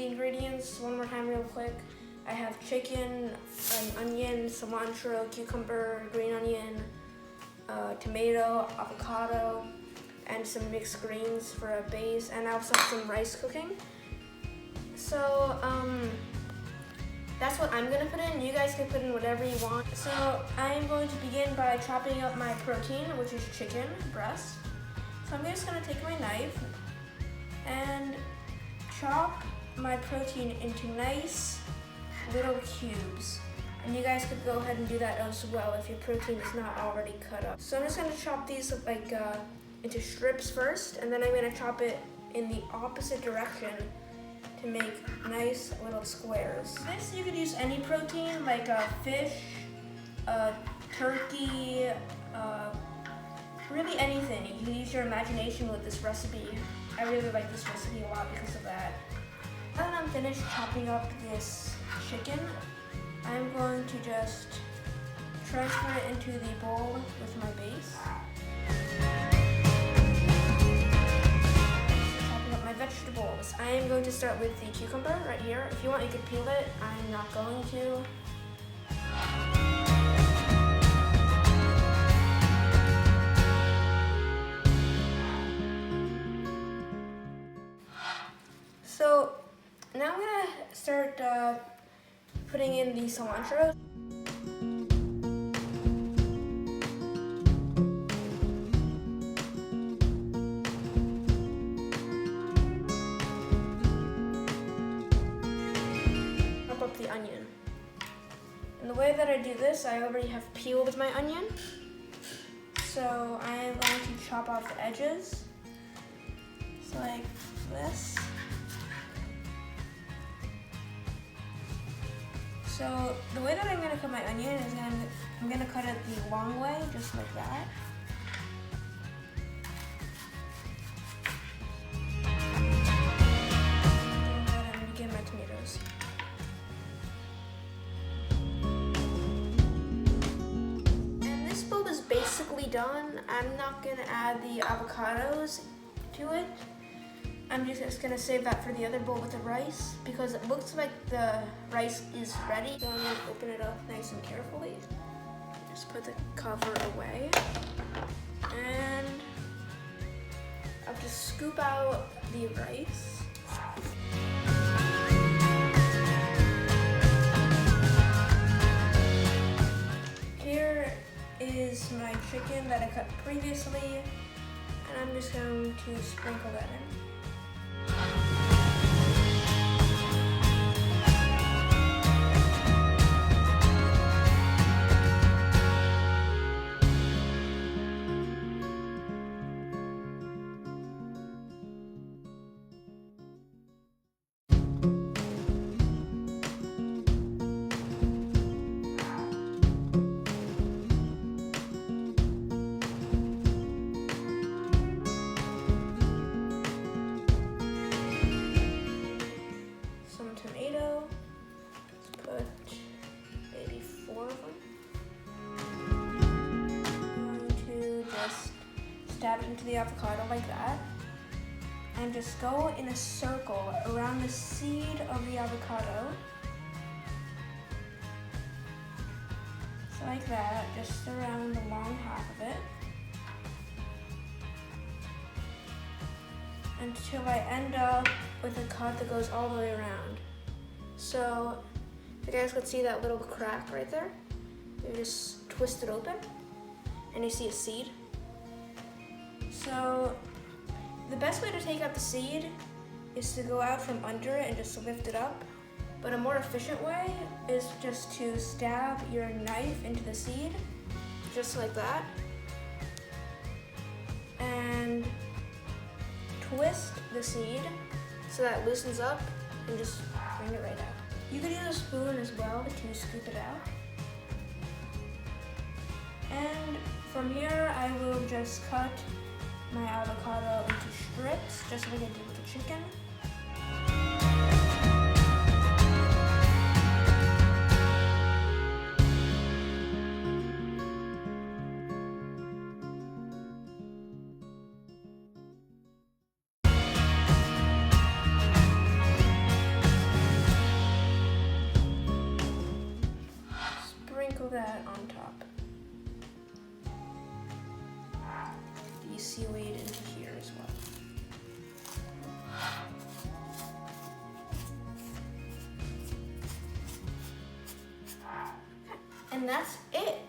the ingredients one more time real quick. I have chicken, an onion, cilantro, cucumber, green onion, tomato, avocado, and some mixed greens for a base, and I also have some rice cooking. So that's what I'm gonna put in. You guys can put in whatever you want. So I'm going to begin by chopping up my protein, which is chicken breast. So I'm just gonna take my knife and chop my protein into nice little cubes. And you guys could go ahead and do that as well if your protein is not already cut up. So I'm just gonna chop these like into strips first, and then I'm gonna chop it in the opposite direction to make nice little squares. This, you could use any protein, like fish, turkey, really anything. You can use your imagination with this recipe. I really like this recipe a lot because of that. Now that I'm finished chopping up this chicken, I'm going to just transfer it into the bowl with my base. Chopping up my vegetables. I am going to start with the cucumber right here. If you want, you could peel it. I'm not going to. So now I'm gonna start putting in the cilantro. Chop up the onion. And the way that I do this, I already have peeled my onion. So I am going to chop off the edges. So like this. So the way that I'm gonna cut my onion is I'm gonna cut it the long way, just like that. And I'm gonna get my tomatoes. And this bowl is basically done. I'm not gonna add the avocados to it. I'm just gonna save that for the other bowl with the rice because it looks like the rice is ready. So I'm gonna open it up nice and carefully. Just put the cover away. And I'll just scoop out the rice. Here is my chicken that I cut previously, and I'm just going to sprinkle that in. Stab it into the avocado like that, and just go in a circle around the seed of the avocado. So like that, just around the long half of it, until I end up with a cut that goes all the way around. So if you guys could see that little crack right there, you just twist it open and you see a seed. So the best way to take out the seed is to go out from under it and just lift it up. But a more efficient way is just to stab your knife into the seed, just like that, and twist the seed so that it loosens up and just bring it right out. You could use a spoon as well to scoop it out. And from here, I will just cut my avocado into strips, just like I did with the chicken. that on top. The seaweed into here as well. And that's it.